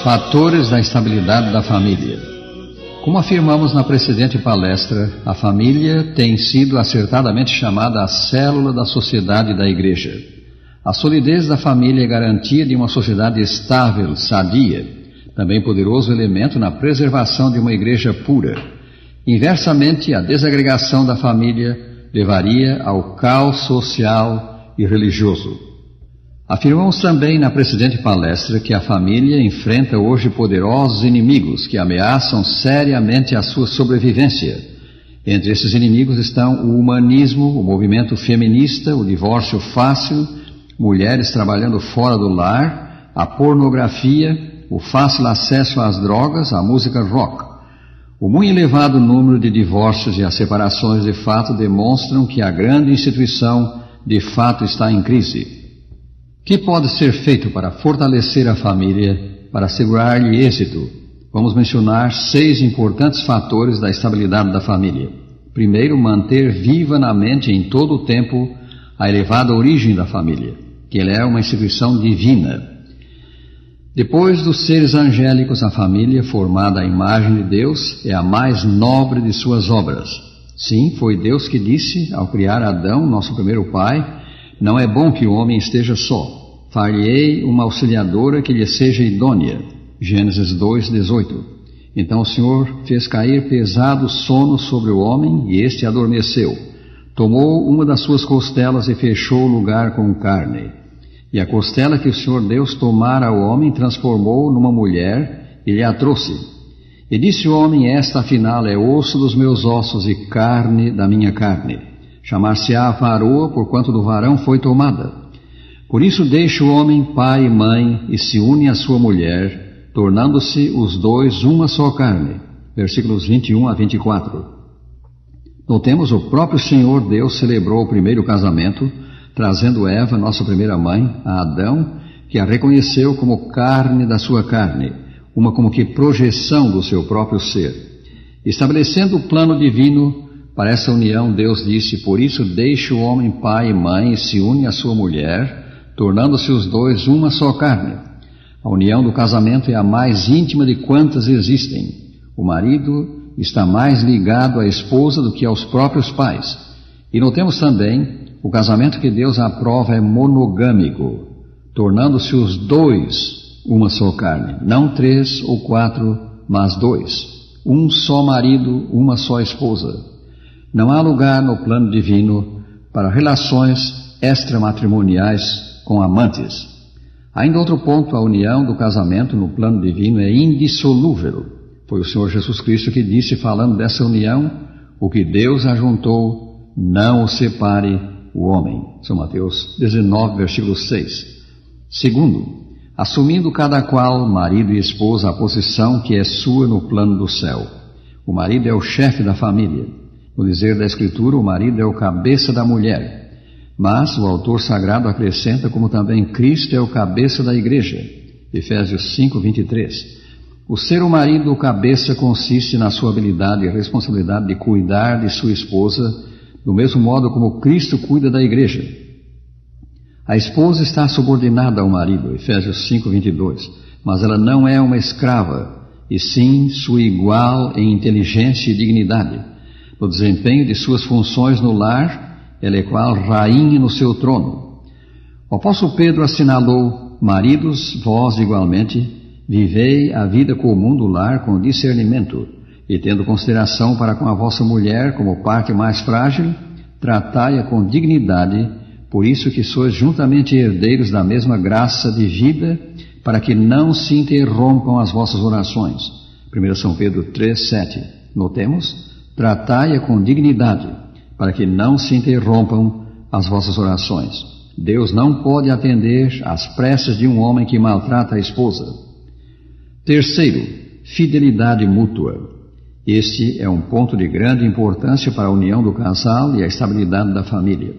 Fatores da estabilidade da família. Como afirmamos na precedente palestra, a família tem sido acertadamente chamada a célula da sociedade e da igreja. A solidez da família é garantia de uma sociedade estável, sadia, também poderoso elemento na preservação de uma igreja pura. Inversamente, a desagregação da família levaria ao caos social e religioso. Afirmamos também na precedente palestra que a família enfrenta hoje poderosos inimigos que ameaçam seriamente a sua sobrevivência. Entre esses inimigos estão o humanismo, o movimento feminista, o divórcio fácil, mulheres trabalhando fora do lar, a pornografia, o fácil acesso às drogas, à música rock. O muito elevado número de divórcios e as separações de fato demonstram que a grande instituição de fato está em crise. O que pode ser feito para fortalecer a família, para assegurar-lhe êxito? Vamos mencionar 6 importantes fatores da estabilidade da família. Primeiro, manter viva na mente em todo o tempo a elevada origem da família, que ela é uma instituição divina. Depois dos seres angélicos, a família, formada à imagem de Deus, é a mais nobre de suas obras. Sim, foi Deus que disse, ao criar Adão, nosso primeiro pai, não é bom que o homem esteja só. Far-lhe-ei uma auxiliadora que lhe seja idônea. Gênesis 2:18. Então o Senhor fez cair pesado sono sobre o homem e este adormeceu. Tomou uma das suas costelas e fechou o lugar com carne. E a costela que o Senhor Deus tomara ao homem transformou numa mulher e lhe a trouxe. E disse o homem, esta afinal é osso dos meus ossos e carne da minha carne. Chamar-se-á varoa, porquanto do varão foi tomada. Por isso deixa o homem pai e mãe e se une à sua mulher, tornando-se os dois uma só carne. Versículos 21 a 24. Notemos, o próprio Senhor Deus celebrou o primeiro casamento, trazendo Eva, nossa primeira mãe, a Adão, que a reconheceu como carne da sua carne, uma como que projeção do seu próprio ser. Estabelecendo o plano divino para essa união, Deus disse, por isso deixa o homem pai e mãe e se une à sua mulher, tornando-se os dois uma só carne. A união do casamento é a mais íntima de quantas existem. O marido está mais ligado à esposa do que aos próprios pais. E notemos também, o casamento que Deus aprova é monogâmico, tornando-se os dois uma só carne, não 3 ou 4, mas 2. Um só marido, uma só esposa. Não há lugar no plano divino para relações extramatrimoniais com amantes. Ainda outro ponto, a união do casamento no plano divino é indissolúvel. Foi o Senhor Jesus Cristo que disse, falando dessa união, o que Deus ajuntou, não o separe o homem. São Mateus 19, versículo 6. Segundo, assumindo cada qual, marido e esposa, a posição que é sua no plano do céu. O marido é o chefe da família. No dizer da Escritura, o marido é o cabeça da mulher. Mas o autor sagrado acrescenta como também Cristo é o cabeça da igreja. Efésios 5, 23. O ser o marido o cabeça consiste na sua habilidade e responsabilidade de cuidar de sua esposa, do mesmo modo como Cristo cuida da igreja. A esposa está subordinada ao marido, Efésios 5, 22, mas ela não é uma escrava, e sim sua igual em inteligência e dignidade. No desempenho de suas funções no lar, ela é qual rainha no seu trono. O apóstolo Pedro assinalou, maridos, vós igualmente, vivei a vida comum do lar com discernimento, e tendo consideração para com a vossa mulher como parte mais frágil, tratai-a com dignidade, por isso que sois juntamente herdeiros da mesma graça de vida, para que não se interrompam as vossas orações. 1 São Pedro 3, 7. Notemos? Tratai-a com dignidade, para que não se interrompam as vossas orações. Deus não pode atender às preces de um homem que maltrata a esposa. Terceiro, fidelidade mútua. Este é um ponto de grande importância para a união do casal e a estabilidade da família.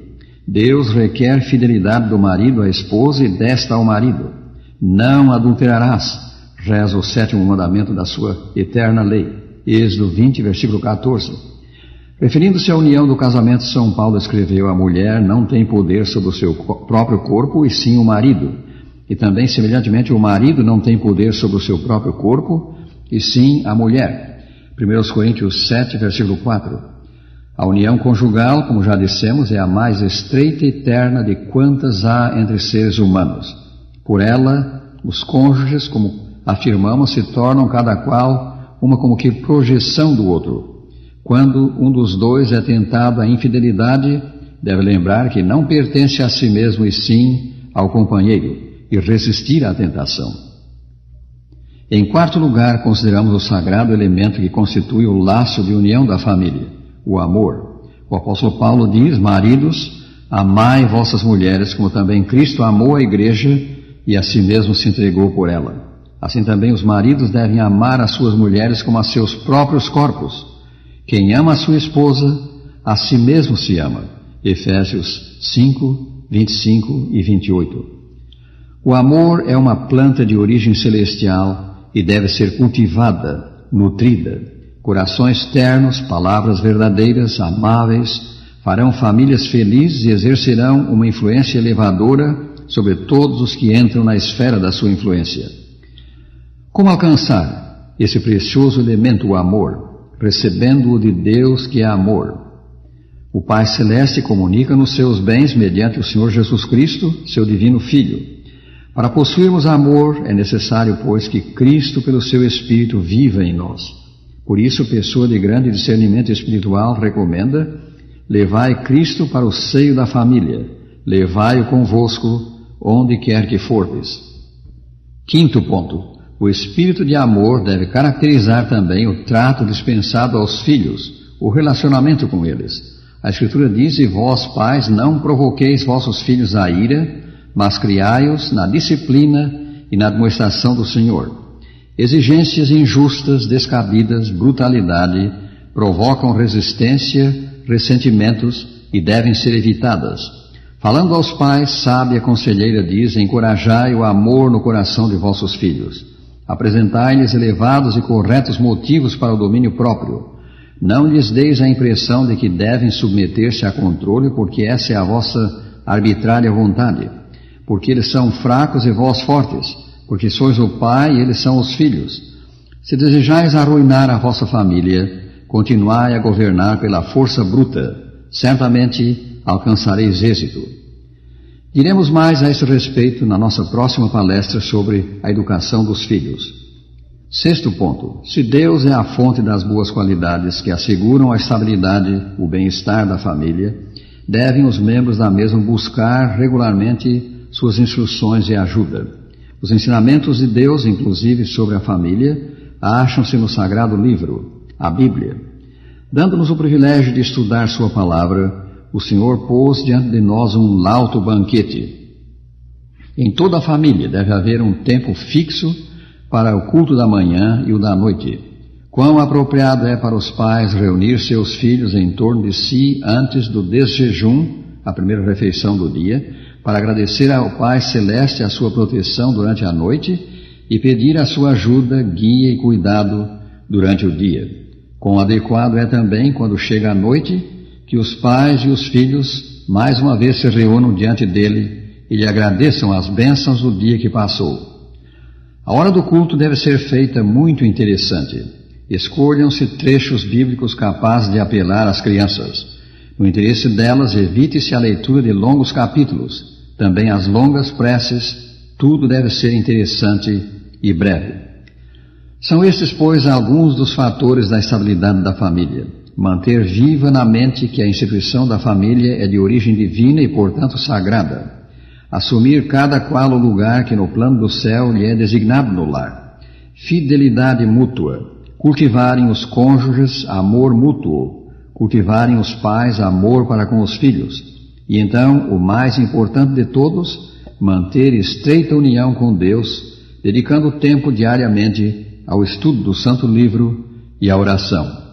Deus requer fidelidade do marido à esposa e desta ao marido. Não adulterarás, reza o 7º mandamento da sua eterna lei. Êxodo 20, versículo 14. Referindo-se à união do casamento, São Paulo escreveu, a mulher não tem poder sobre o seu próprio corpo, e sim o marido. E também, semelhantemente, o marido não tem poder sobre o seu próprio corpo, e sim a mulher. 1 Coríntios 7, versículo 4. A união conjugal, como já dissemos, é a mais estreita e terna de quantas há entre seres humanos. Por ela, os cônjuges, como afirmamos, se tornam cada qual uma como que projeção do outro. Quando um dos dois é tentado à infidelidade, deve lembrar que não pertence a si mesmo e sim ao companheiro, e resistir à tentação. Em quarto lugar, consideramos o sagrado elemento que constitui o laço de união da família, o amor. O apóstolo Paulo diz: maridos, amai vossas mulheres, como também Cristo amou a igreja e a si mesmo se entregou por ela. Assim também os maridos devem amar as suas mulheres como a seus próprios corpos. Quem ama a sua esposa, a si mesmo se ama. Efésios 5, 25 e 28. O amor é uma planta de origem celestial e deve ser cultivada, nutrida. Corações ternos, palavras verdadeiras, amáveis, farão famílias felizes e exercerão uma influência elevadora sobre todos os que entram na esfera da sua influência. Como alcançar esse precioso elemento, o amor? Recebendo-o de Deus, que é amor. O Pai Celeste comunica-nos seus bens mediante o Senhor Jesus Cristo, seu divino Filho. Para possuirmos amor, é necessário, pois, que Cristo, pelo seu Espírito, viva em nós. Por isso, pessoa de grande discernimento espiritual recomenda: levai Cristo para o seio da família, levai-o convosco, onde quer que fordes. Quinto ponto: o espírito de amor deve caracterizar também o trato dispensado aos filhos, o relacionamento com eles. A Escritura diz: e vós, pais, não provoqueis vossos filhos à ira, mas criai-os na disciplina e na admoestação do Senhor. Exigências injustas, descabidas, brutalidade, provocam resistência, ressentimentos e devem ser evitadas. Falando aos pais, sábia conselheira diz: encorajai o amor no coração de vossos filhos. Apresentai-lhes elevados e corretos motivos para o domínio próprio. Não lhes deis a impressão de que devem submeter-se a controle, porque essa é a vossa arbitrária vontade. Porque eles são fracos e vós fortes, porque sois o pai e eles são os filhos. Se desejais arruinar a vossa família, continuai a governar pela força bruta, certamente alcançareis êxito. Diremos mais a esse respeito na nossa próxima palestra sobre a educação dos filhos. Sexto ponto: se Deus é a fonte das boas qualidades que asseguram a estabilidade, o bem-estar da família, devem os membros da mesma buscar regularmente suas instruções e ajuda. Os ensinamentos de Deus, inclusive sobre a família, acham-se no Sagrado Livro, a Bíblia. Dando-nos o privilégio de estudar sua palavra, o Senhor pôs diante de nós um lauto banquete. Em toda a família deve haver um tempo fixo para o culto da manhã e o da noite. Quão apropriado é para os pais reunir seus filhos em torno de si antes do desjejum, a primeira refeição do dia, para agradecer ao Pai Celeste a sua proteção durante a noite e pedir a sua ajuda, guia e cuidado durante o dia. Quão adequado é também, quando chega a noite, que os pais e os filhos mais uma vez se reúnam diante dele e lhe agradeçam as bênçãos do dia que passou. A hora do culto deve ser feita muito interessante. Escolham-se trechos bíblicos capazes de apelar às crianças. No interesse delas, evite-se a leitura de longos capítulos. Também as longas preces, tudo deve ser interessante e breve. São estes, pois, alguns dos fatores da estabilidade da família. Manter viva na mente que a instituição da família é de origem divina e, portanto, sagrada. Assumir cada qual o lugar que no plano do céu lhe é designado no lar. Fidelidade mútua. Cultivarem os cônjuges amor mútuo. Cultivarem os pais amor para com os filhos. E então, o mais importante de todos, manter estreita união com Deus, dedicando tempo diariamente ao estudo do Santo Livro e à oração.